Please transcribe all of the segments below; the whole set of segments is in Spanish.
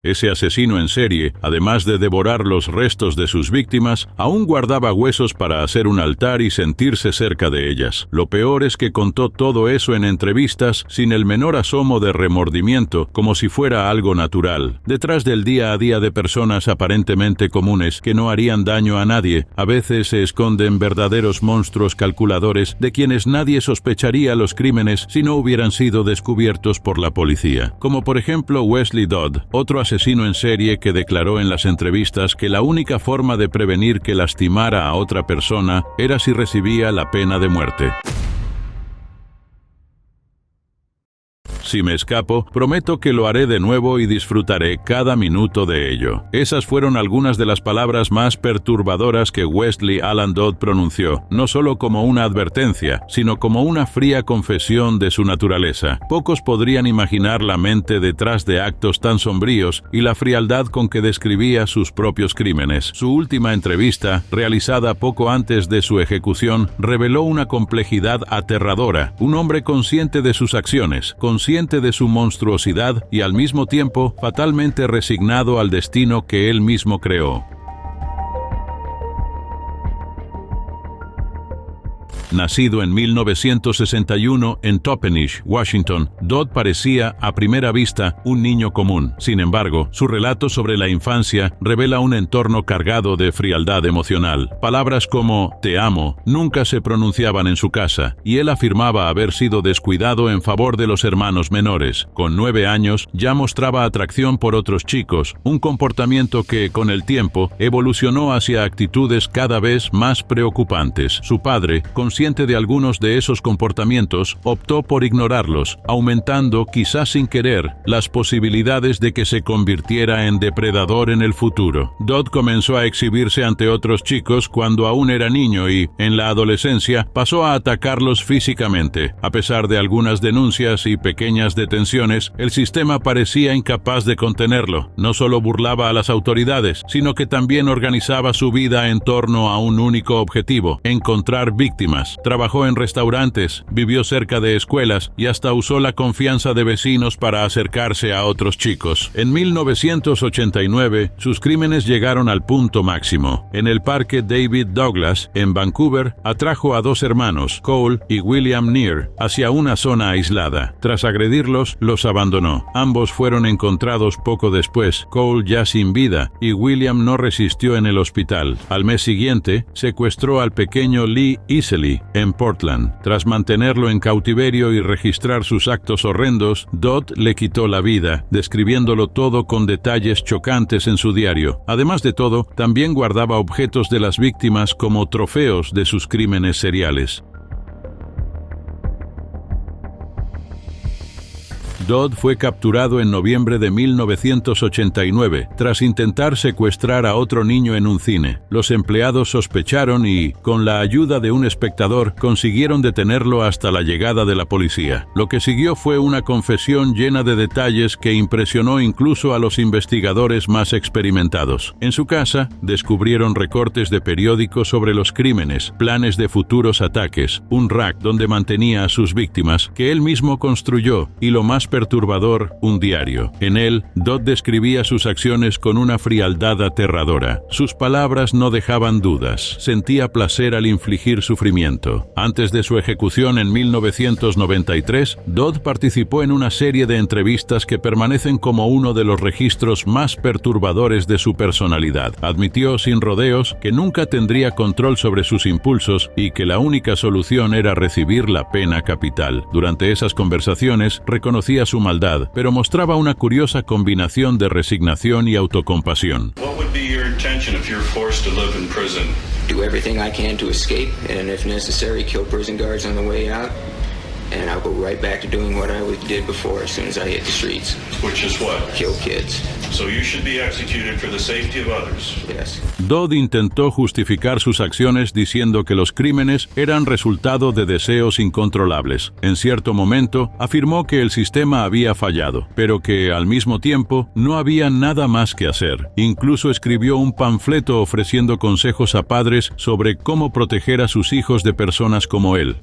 Ese asesino en serie, además de devorar los restos de sus víctimas, aún guardaba huesos para hacer un altar y sentirse cerca de ellas. Lo peor es que contó todo eso en entrevistas sin el menor asomo de remordimiento, como si fuera algo natural. Detrás del día a día de personas aparentemente comunes que no harían daño a nadie, a veces se esconden verdaderos monstruos calculadores de quienes nadie sospecharía los crímenes si no hubieran sido descubiertos por la policía. Como por ejemplo Wesley Dodd, otro asesino en serie que declaró en las entrevistas que la única forma de prevenir que lastimara a otra persona era si recibía la pena de muerte. Si me escapo, prometo que lo haré de nuevo y disfrutaré cada minuto de ello. Esas fueron algunas de las palabras más perturbadoras que Wesley Alan Dodd pronunció, no solo como una advertencia, sino como una fría confesión de su naturaleza. Pocos podrían imaginar la mente detrás de actos tan sombríos y la frialdad con que describía sus propios crímenes. Su última entrevista, realizada poco antes de su ejecución, reveló una complejidad aterradora. Un hombre consciente de sus acciones, consciente de su monstruosidad y al mismo tiempo fatalmente resignado al destino que él mismo creó. Nacido en 1961 en Toppenish, Washington, Dodd parecía, a primera vista, un niño común. Sin embargo, su relato sobre la infancia revela un entorno cargado de frialdad emocional. Palabras como «te amo» nunca se pronunciaban en su casa, y él afirmaba haber sido descuidado en favor de los hermanos menores. Con 9 años, ya mostraba atracción por otros chicos, un comportamiento que, con el tiempo, evolucionó hacia actitudes cada vez más preocupantes. Su padre, consciente de algunos de esos comportamientos, optó por ignorarlos, aumentando, quizás sin querer, las posibilidades de que se convirtiera en depredador en el futuro. Dodd comenzó a exhibirse ante otros chicos cuando aún era niño y, en la adolescencia, pasó a atacarlos físicamente. A pesar de algunas denuncias y pequeñas detenciones, el sistema parecía incapaz de contenerlo. No solo burlaba a las autoridades, sino que también organizaba su vida en torno a un único objetivo: encontrar víctimas. Trabajó en restaurantes, vivió cerca de escuelas y hasta usó la confianza de vecinos para acercarse a otros chicos. En 1989, sus crímenes llegaron al punto máximo. En el parque David Douglas, en Vancouver, atrajo a 2 hermanos, Cole y William Neer, hacia una zona aislada. Tras agredirlos, los abandonó. Ambos fueron encontrados poco después, Cole ya sin vida, y William no resistió en el hospital. Al mes siguiente, secuestró al pequeño Lee Isley en Portland. Tras mantenerlo en cautiverio y registrar sus actos horrendos, Dodd le quitó la vida, describiéndolo todo con detalles chocantes en su diario. Además de todo, también guardaba objetos de las víctimas como trofeos de sus crímenes seriales. Dodd fue capturado en noviembre de 1989, tras intentar secuestrar a otro niño en un cine. Los empleados sospecharon y, con la ayuda de un espectador, consiguieron detenerlo hasta la llegada de la policía. Lo que siguió fue una confesión llena de detalles que impresionó incluso a los investigadores más experimentados. En su casa, descubrieron recortes de periódicos sobre los crímenes, planes de futuros ataques, un rack donde mantenía a sus víctimas, que él mismo construyó, y lo más perturbador, un diario. En él, Dodd describía sus acciones con una frialdad aterradora. Sus palabras no dejaban dudas. Sentía placer al infligir sufrimiento. Antes de su ejecución en 1993, Dodd participó en una serie de entrevistas que permanecen como uno de los registros más perturbadores de su personalidad. Admitió sin rodeos que nunca tendría control sobre sus impulsos y que la única solución era recibir la pena capital. Durante esas conversaciones, reconocía su maldad, pero mostraba una curiosa combinación de resignación y autocompasión. What would be your intention if you're forced to live in prison? Do everything I can to escape, and if necessary, kill prison guards on the way out. And I'll go right back to doing what I did before as soon as I hit the streets. Which is what? Kill kids. So you should be executed for the safety of others. Yes. Dodd intentó justificar sus acciones diciendo que los crímenes eran resultado de deseos incontrolables. En cierto momento, afirmó que el sistema había fallado, pero que, al mismo tiempo, no había nada más que hacer. Incluso escribió un panfleto ofreciendo consejos a padres sobre cómo proteger a sus hijos de personas como él.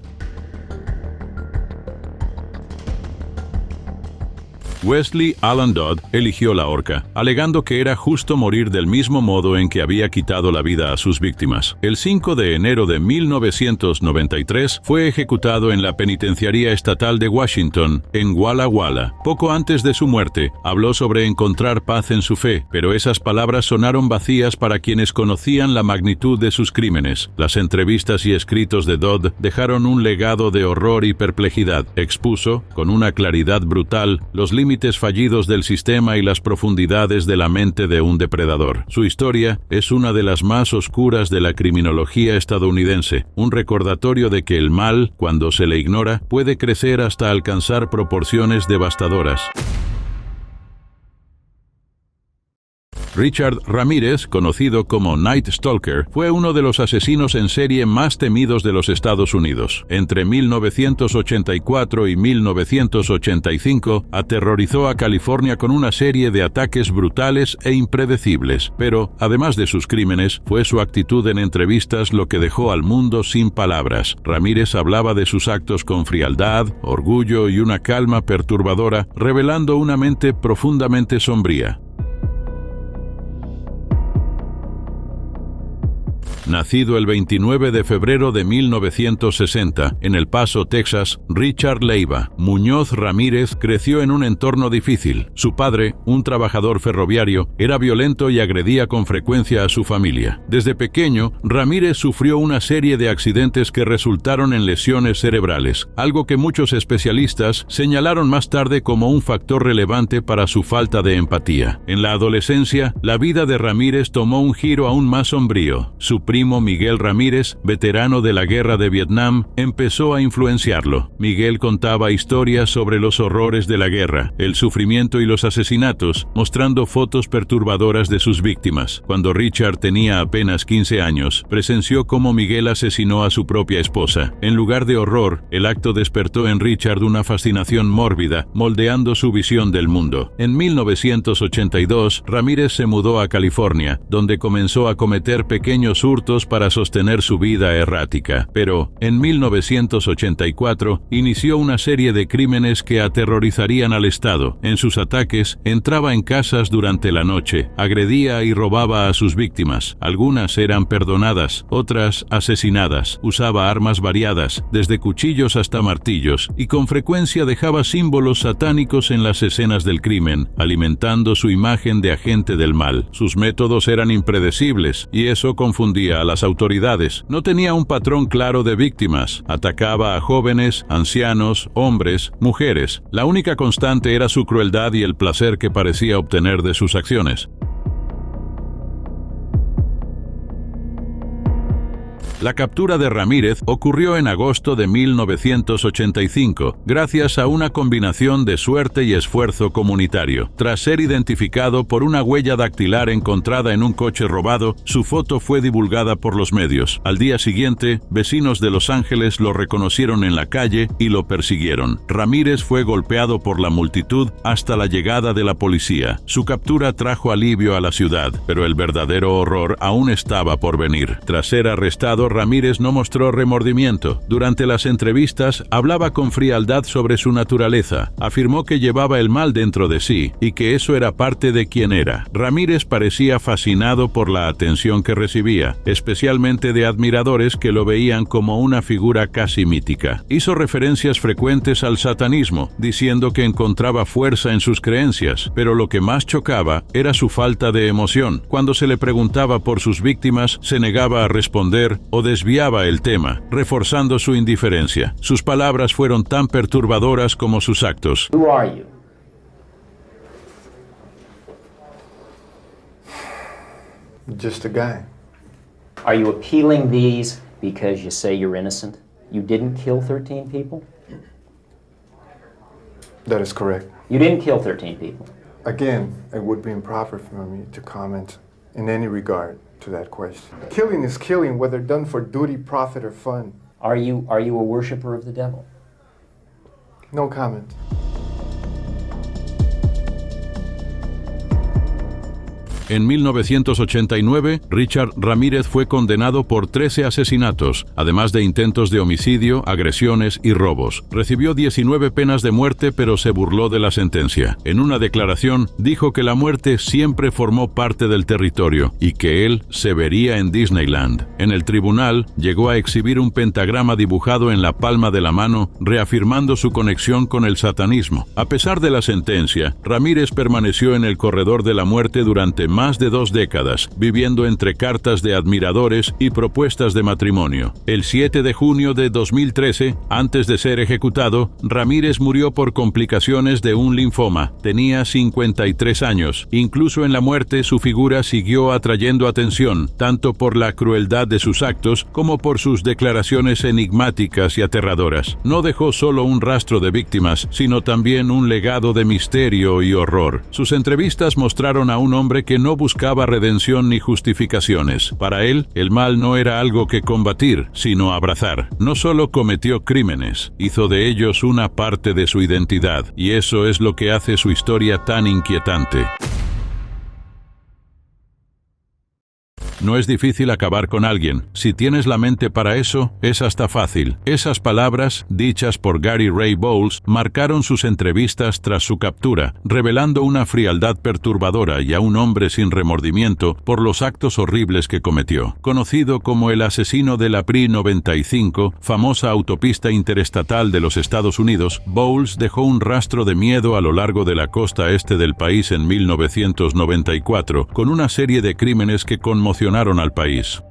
Wesley Allen Dodd eligió la horca, alegando que era justo morir del mismo modo en que había quitado la vida a sus víctimas. El 5 de enero de 1993 fue ejecutado en la Penitenciaría Estatal de Washington, en Walla Walla. Poco antes de su muerte, habló sobre encontrar paz en su fe, pero esas palabras sonaron vacías para quienes conocían la magnitud de sus crímenes. Las entrevistas y escritos de Dodd dejaron un legado de horror y perplejidad. Expuso, con una claridad brutal, los límites fallidos del sistema y las profundidades de la mente de un depredador. Su historia es una de las más oscuras de la criminología estadounidense, un recordatorio de que el mal, cuando se le ignora, puede crecer hasta alcanzar proporciones devastadoras. Richard Ramírez, conocido como Night Stalker, fue uno de los asesinos en serie más temidos de los Estados Unidos. Entre 1984 y 1985, aterrorizó a California con una serie de ataques brutales e impredecibles. Pero, además de sus crímenes, fue su actitud en entrevistas lo que dejó al mundo sin palabras. Ramírez hablaba de sus actos con frialdad, orgullo y una calma perturbadora, revelando una mente profundamente sombría. Nacido el 29 de febrero de 1960 en El Paso, Texas, Richard Leiva Muñoz Ramírez creció en un entorno difícil. Su padre, un trabajador ferroviario, era violento y agredía con frecuencia a su familia. Desde pequeño, Ramírez sufrió una serie de accidentes que resultaron en lesiones cerebrales, algo que muchos especialistas señalaron más tarde como un factor relevante para su falta de empatía. En la adolescencia, la vida de Ramírez tomó un giro aún más sombrío. Su primo Miguel Ramírez, veterano de la guerra de Vietnam, empezó a influenciarlo. Miguel contaba historias sobre los horrores de la guerra, el sufrimiento y los asesinatos, mostrando fotos perturbadoras de sus víctimas. Cuando Richard tenía apenas 15 años, presenció cómo Miguel asesinó a su propia esposa. En lugar de horror, el acto despertó en Richard una fascinación mórbida, moldeando su visión del mundo. En 1982, Ramírez se mudó a California, donde comenzó a cometer pequeños hurtos para sostener su vida errática. Pero, en 1984, inició una serie de crímenes que aterrorizarían al Estado. En sus ataques, entraba en casas durante la noche, agredía y robaba a sus víctimas. Algunas eran perdonadas, otras asesinadas. Usaba armas variadas, desde cuchillos hasta martillos, y con frecuencia dejaba símbolos satánicos en las escenas del crimen, alimentando su imagen de agente del mal. Sus métodos eran impredecibles, y eso confundía a las autoridades. No tenía un patrón claro de víctimas. Atacaba a jóvenes, ancianos, hombres, mujeres. La única constante era su crueldad y el placer que parecía obtener de sus acciones. La captura de Ramírez ocurrió en agosto de 1985, gracias a una combinación de suerte y esfuerzo comunitario. Tras ser identificado por una huella dactilar encontrada en un coche robado, su foto fue divulgada por los medios. Al día siguiente, vecinos de Los Ángeles lo reconocieron en la calle y lo persiguieron. Ramírez fue golpeado por la multitud hasta la llegada de la policía. Su captura trajo alivio a la ciudad, pero el verdadero horror aún estaba por venir. Tras ser arrestado, Ramírez no mostró remordimiento. Durante las entrevistas, hablaba con frialdad sobre su naturaleza. Afirmó que llevaba el mal dentro de sí y que eso era parte de quien era. Ramírez parecía fascinado por la atención que recibía, especialmente de admiradores que lo veían como una figura casi mítica. Hizo referencias frecuentes al satanismo, diciendo que encontraba fuerza en sus creencias, pero lo que más chocaba era su falta de emoción. Cuando se le preguntaba por sus víctimas, se negaba a responder o desviaba el tema, reforzando su indiferencia. Sus palabras fueron tan perturbadoras como sus actos. Who are you? Just a guy. Are you appealing these because you say you're innocent? You didn't kill 13 people? That is correct. You didn't kill 13 people. Again, it would be improper for me to comment in any regard to that question. Killing is killing, whether done for duty, profit, or fun. Are you a worshiper of the devil? No comment. En 1989, Richard Ramírez fue condenado por 13 asesinatos, además de intentos de homicidio, agresiones y robos. Recibió 19 penas de muerte, pero se burló de la sentencia. En una declaración, dijo que la muerte siempre formó parte del territorio y que él se vería en Disneyland. En el tribunal, llegó a exhibir un pentagrama dibujado en la palma de la mano, reafirmando su conexión con el satanismo. A pesar de la sentencia, Ramírez permaneció en el corredor de la muerte durante más de 2 décadas, viviendo entre cartas de admiradores y propuestas de matrimonio. El 7 de junio de 2013, antes de ser ejecutado, Ramírez murió por complicaciones de un linfoma. Tenía 53 años. Incluso en la muerte, su figura siguió atrayendo atención, tanto por la crueldad de sus actos como por sus declaraciones enigmáticas y aterradoras. No dejó solo un rastro de víctimas, sino también un legado de misterio y horror. Sus entrevistas mostraron a un hombre que no buscaba redención ni justificaciones. Para él, el mal no era algo que combatir, sino abrazar. No solo cometió crímenes, hizo de ellos una parte de su identidad, y eso es lo que hace su historia tan inquietante. No es difícil acabar con alguien. Si tienes la mente para eso, es hasta fácil. Esas palabras, dichas por Gary Ray Bowles, marcaron sus entrevistas tras su captura, revelando una frialdad perturbadora y a un hombre sin remordimiento por los actos horribles que cometió. Conocido como el asesino de la PRI 95, famosa autopista interestatal de los Estados Unidos, Bowles dejó un rastro de miedo a lo largo de la costa este del país en 1994, con una serie de crímenes que conmocionaron al país.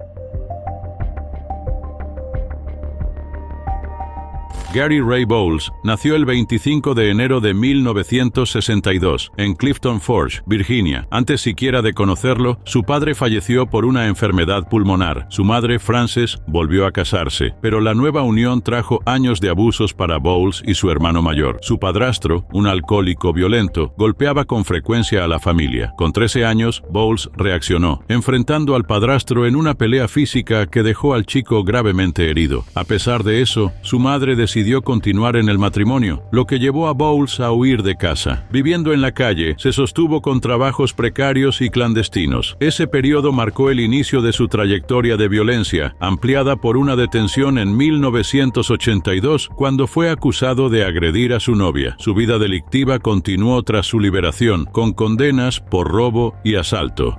Gary Ray Bowles nació el 25 de enero de 1962 en Clifton Forge, Virginia. Antes siquiera de conocerlo, su padre falleció por una enfermedad pulmonar. Su madre, Frances, volvió a casarse, pero la nueva unión trajo años de abusos para Bowles y su hermano mayor. Su padrastro, un alcohólico violento, golpeaba con frecuencia a la familia. Con 13 años, Bowles reaccionó, enfrentando al padrastro en una pelea física que dejó al chico gravemente herido. A pesar de eso, su madre decidió continuar en el matrimonio, lo que llevó a Bowles a huir de casa. Viviendo en la calle, se sostuvo con trabajos precarios y clandestinos. Ese periodo marcó el inicio de su trayectoria de violencia, ampliada por una detención en 1982, cuando fue acusado de agredir a su novia. Su vida delictiva continuó tras su liberación, con condenas por robo y asalto.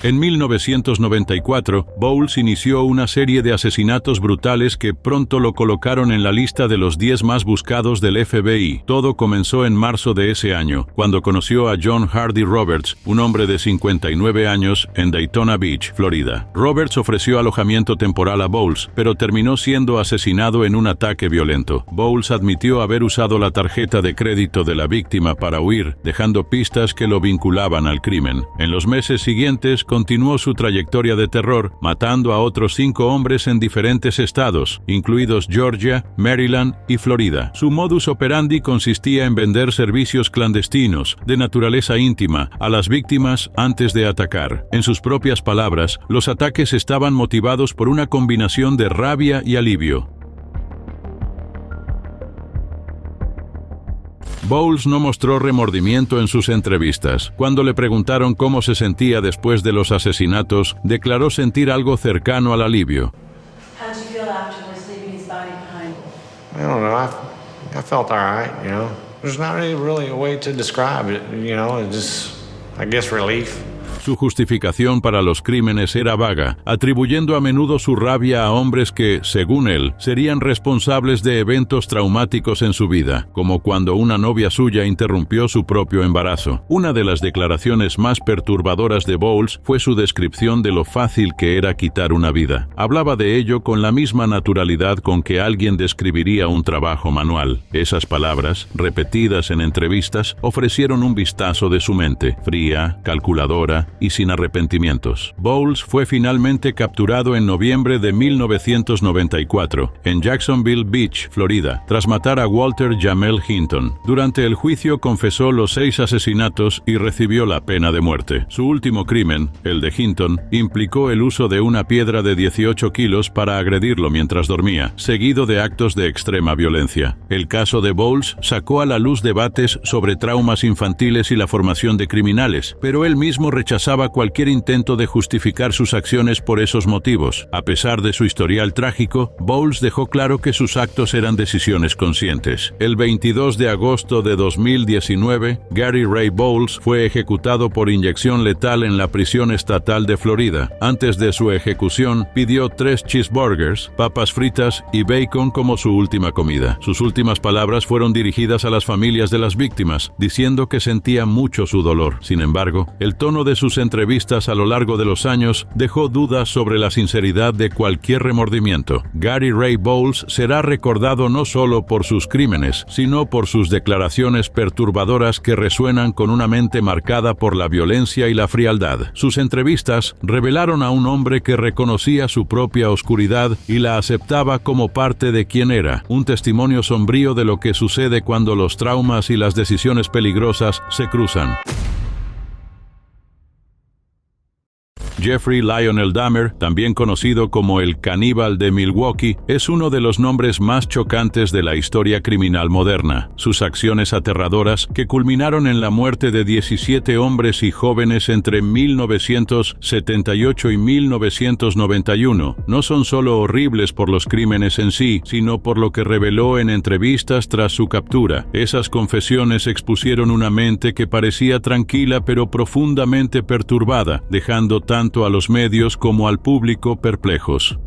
En 1994, Bowles inició una serie de asesinatos brutales que pronto lo colocaron en la lista de los 10 más buscados del FBI. Todo comenzó en marzo de ese año, cuando conoció a John Hardy Roberts, un hombre de 59 años, en Daytona Beach, Florida. Roberts ofreció alojamiento temporal a Bowles, pero terminó siendo asesinado en un ataque violento. Bowles admitió haber usado la tarjeta de crédito de la víctima para huir, dejando pistas que lo vinculaban al crimen. En los meses siguientes, continuó su trayectoria de terror, matando a otros 5 hombres en diferentes estados, incluidos Georgia, Maryland y Florida. Su modus operandi consistía en vender servicios clandestinos, de naturaleza íntima, a las víctimas antes de atacar. En sus propias palabras, los ataques estaban motivados por una combinación de rabia y alivio. Bowles no mostró remordimiento en sus entrevistas. Cuando le preguntaron cómo se sentía después de los asesinatos, declaró sentir algo cercano al alivio. How did you feel afterwards leaving his body behind? I don't know. I felt all right, you know. There's not really a way to describe it, you know. It's just, I guess, relief. Su justificación para los crímenes era vaga, atribuyendo a menudo su rabia a hombres que, según él, serían responsables de eventos traumáticos en su vida, como cuando una novia suya interrumpió su propio embarazo. Una de las declaraciones más perturbadoras de Bowles fue su descripción de lo fácil que era quitar una vida. Hablaba de ello con la misma naturalidad con que alguien describiría un trabajo manual. Esas palabras, repetidas en entrevistas, ofrecieron un vistazo de su mente, fría, calculadora y sin arrepentimientos. Bowles fue finalmente capturado en noviembre de 1994 en Jacksonville Beach, Florida, tras matar a Walter Jamel Hinton. Durante el juicio confesó los 6 asesinatos y recibió la pena de muerte. Su último crimen, el de Hinton, implicó el uso de una piedra de 18 kilos para agredirlo mientras dormía, seguido de actos de extrema violencia. El caso de Bowles sacó a la luz debates sobre traumas infantiles y la formación de criminales, pero él mismo rechazaba cualquier intento de justificar sus acciones por esos motivos. A pesar de su historial trágico, Bowles dejó claro que sus actos eran decisiones conscientes. El 22 de agosto de 2019, Gary Ray Bowles fue ejecutado por inyección letal en la prisión estatal de Florida. Antes de su ejecución, pidió 3 cheeseburgers, papas fritas y bacon como su última comida. Sus últimas palabras fueron dirigidas a las familias de las víctimas, diciendo que sentía mucho su dolor. Sin embargo, el tono de sus entrevistas a lo largo de los años dejó dudas sobre la sinceridad de cualquier remordimiento. Gary Ray Bowles será recordado no solo por sus crímenes, sino por sus declaraciones perturbadoras que resuenan con una mente marcada por la violencia y la frialdad. Sus entrevistas revelaron a un hombre que reconocía su propia oscuridad y la aceptaba como parte de quien era, un testimonio sombrío de lo que sucede cuando los traumas y las decisiones peligrosas se cruzan. Jeffrey Lionel Dahmer, también conocido como el caníbal de Milwaukee, es uno de los nombres más chocantes de la historia criminal moderna. Sus acciones aterradoras, que culminaron en la muerte de 17 hombres y jóvenes entre 1978 y 1991, no son solo horribles por los crímenes en sí, sino por lo que reveló en entrevistas tras su captura. Esas confesiones expusieron una mente que parecía tranquila pero profundamente perturbada, dejando tanto a los medios como al público perplejos.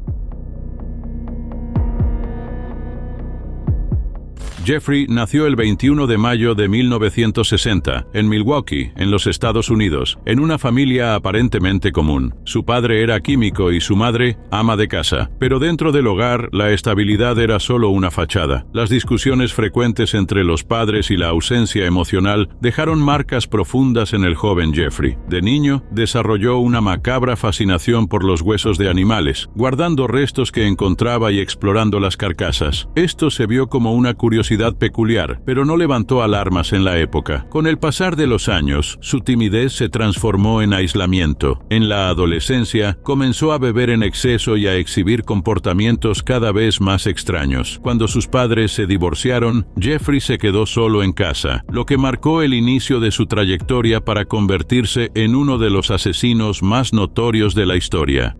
Jeffrey nació el 21 de mayo de 1960 en Milwaukee, en los Estados Unidos, en una familia aparentemente común. Su padre era químico y su madre ama de casa, pero dentro del hogar la estabilidad era solo una fachada. Las discusiones frecuentes entre los padres y la ausencia emocional dejaron marcas profundas en el joven Jeffrey. De niño, desarrolló una macabra fascinación por los huesos de animales, guardando restos que encontraba y explorando las carcasas. Esto se vio como una curiosidad peculiar, pero no levantó alarmas en la época. Con el pasar de los años, su timidez se transformó en aislamiento. En la adolescencia, comenzó a beber en exceso y a exhibir comportamientos cada vez más extraños. Cuando sus padres se divorciaron, Jeffrey se quedó solo en casa, lo que marcó el inicio de su trayectoria para convertirse en uno de los asesinos más notorios de la historia.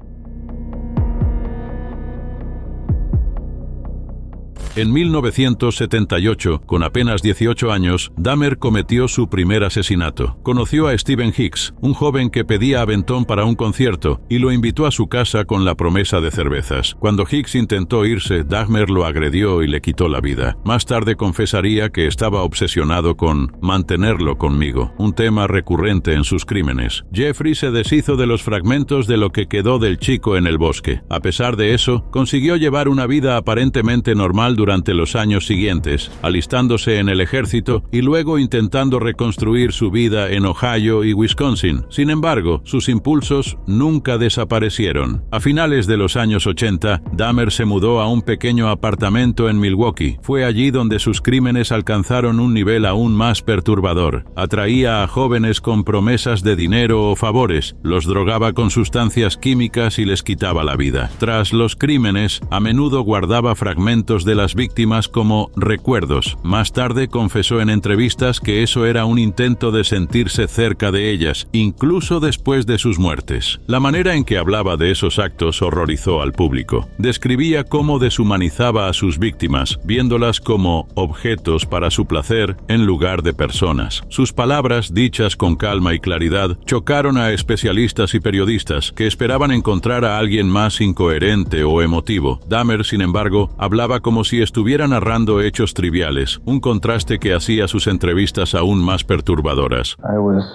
En 1978, con apenas 18 años, Dahmer cometió su primer asesinato. Conoció a Stephen Hicks, un joven que pedía aventón para un concierto, y lo invitó a su casa con la promesa de cervezas. Cuando Hicks intentó irse, Dahmer lo agredió y le quitó la vida. Más tarde confesaría que estaba obsesionado con mantenerlo conmigo, un tema recurrente en sus crímenes. Jeffrey se deshizo de los fragmentos de lo que quedó del chico en el bosque. A pesar de eso, consiguió llevar una vida aparentemente normal durante los años siguientes, alistándose en el ejército y luego intentando reconstruir su vida en Ohio y Wisconsin. Sin embargo, sus impulsos nunca desaparecieron. A finales de los años 80, Dahmer se mudó a un pequeño apartamento en Milwaukee. Fue allí donde sus crímenes alcanzaron un nivel aún más perturbador. Atraía a jóvenes con promesas de dinero o favores, los drogaba con sustancias químicas y les quitaba la vida. Tras los crímenes, a menudo guardaba fragmentos de las víctimas como recuerdos. Más tarde confesó en entrevistas que eso era un intento de sentirse cerca de ellas, incluso después de sus muertes. La manera en que hablaba de esos actos horrorizó al público. Describía cómo deshumanizaba a sus víctimas, viéndolas como objetos para su placer en lugar de personas. Sus palabras, dichas con calma y claridad, chocaron a especialistas y periodistas que esperaban encontrar a alguien más incoherente o emotivo. Dahmer, sin embargo, hablaba como si estuviera narrando hechos triviales, un contraste que hacía sus entrevistas aún más perturbadoras. I was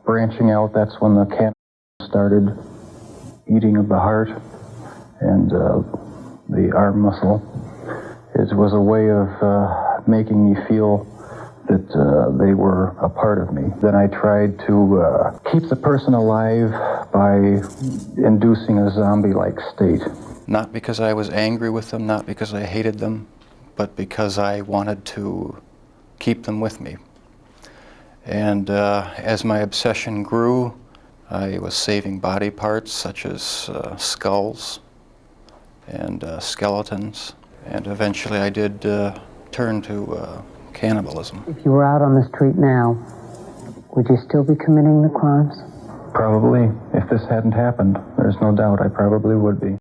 branching out. That's when the cat started eating of the heart and the arm muscle. It was a way of making me feel that they were a part of me. Then I tried to keep the person alive by inducing a zombie-like state. Not because I was angry with them, not because I hated them, but because I wanted to keep them with me. And as my obsession grew, I was saving body parts such as skulls and skeletons, and eventually I did turn to cannibalism. If you were out on the street now, would you still be committing the crimes? Probably. If this hadn't happened, there's no doubt I probably would be.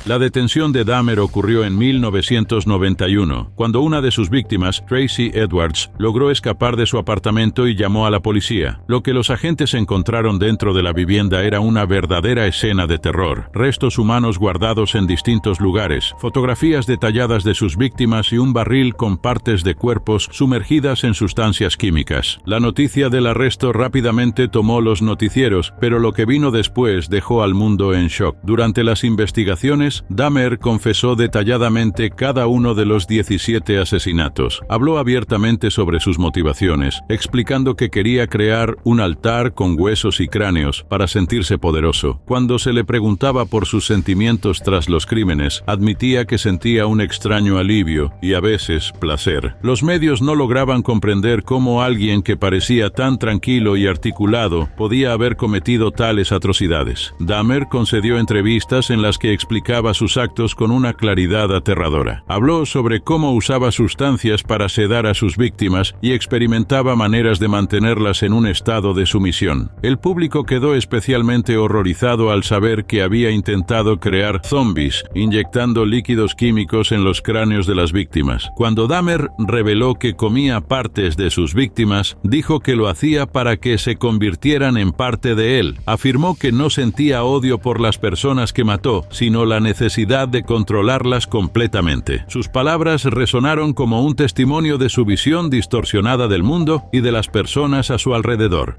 La detención de Dahmer ocurrió en 1991, cuando una de sus víctimas, Tracy Edwards, logró escapar de su apartamento y llamó a la policía. Lo que los agentes encontraron dentro de la vivienda era una verdadera escena de terror. Restos humanos guardados en distintos lugares, fotografías detalladas de sus víctimas y un barril con partes de cuerpos sumergidas en sustancias químicas. La noticia del arresto rápidamente tomó los noticieros, pero lo que vino después dejó al mundo en shock. Durante las investigaciones, Dahmer confesó detalladamente cada uno de los 17 asesinatos. Habló abiertamente sobre sus motivaciones, explicando que quería crear un altar con huesos y cráneos para sentirse poderoso. Cuando se le preguntaba por sus sentimientos tras los crímenes, admitía que sentía un extraño alivio y a veces placer. Los medios no lograban comprender cómo alguien que parecía tan tranquilo y articulado podía haber cometido tales atrocidades. Dahmer concedió entrevistas en las que explicaba sus actos con una claridad aterradora. Habló sobre cómo usaba sustancias para sedar a sus víctimas y experimentaba maneras de mantenerlas en un estado de sumisión. El público quedó especialmente horrorizado al saber que había intentado crear zombies, inyectando líquidos químicos en los cráneos de las víctimas. Cuando Dahmer reveló que comía partes de sus víctimas, dijo que lo hacía para que se convirtieran en parte de él. Afirmó que no sentía odio por las personas que mató, sino la necesidad de controlarlas completamente. Sus palabras resonaron como un testimonio de su visión distorsionada del mundo y de las personas a su alrededor.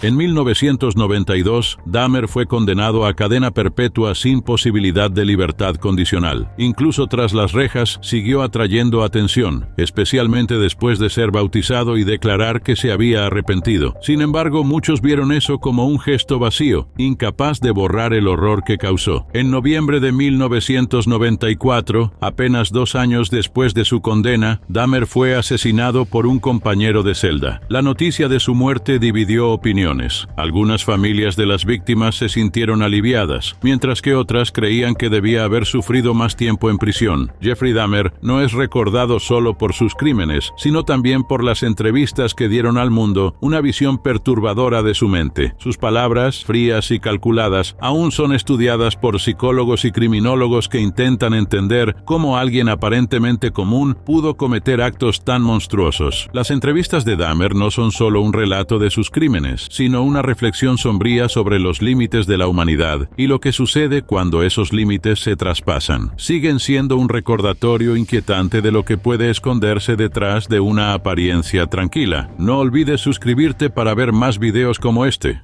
En 1992, Dahmer fue condenado a cadena perpetua sin posibilidad de libertad condicional. Incluso tras las rejas, siguió atrayendo atención, especialmente después de ser bautizado y declarar que se había arrepentido. Sin embargo, muchos vieron eso como un gesto vacío, incapaz de borrar el horror que causó. En noviembre de 1994, apenas 2 años después de su condena, Dahmer fue asesinado por un compañero de celda. La noticia de su muerte dividió opiniones. Algunas familias de las víctimas se sintieron aliviadas, mientras que otras creían que debía haber sufrido más tiempo en prisión. Jeffrey Dahmer no es recordado solo por sus crímenes, sino también por las entrevistas que dieron al mundo una visión perturbadora de su mente. Sus palabras, frías y calculadas, aún son estudiadas por psicólogos y criminólogos que intentan entender cómo alguien aparentemente común pudo cometer actos tan monstruosos. Las entrevistas de Dahmer no son solo un relato de sus crímenes, sino una reflexión sombría sobre los límites de la humanidad y lo que sucede cuando esos límites se traspasan. Siguen siendo un recordatorio inquietante de lo que puede esconderse detrás de una apariencia tranquila. No olvides suscribirte para ver más videos como este.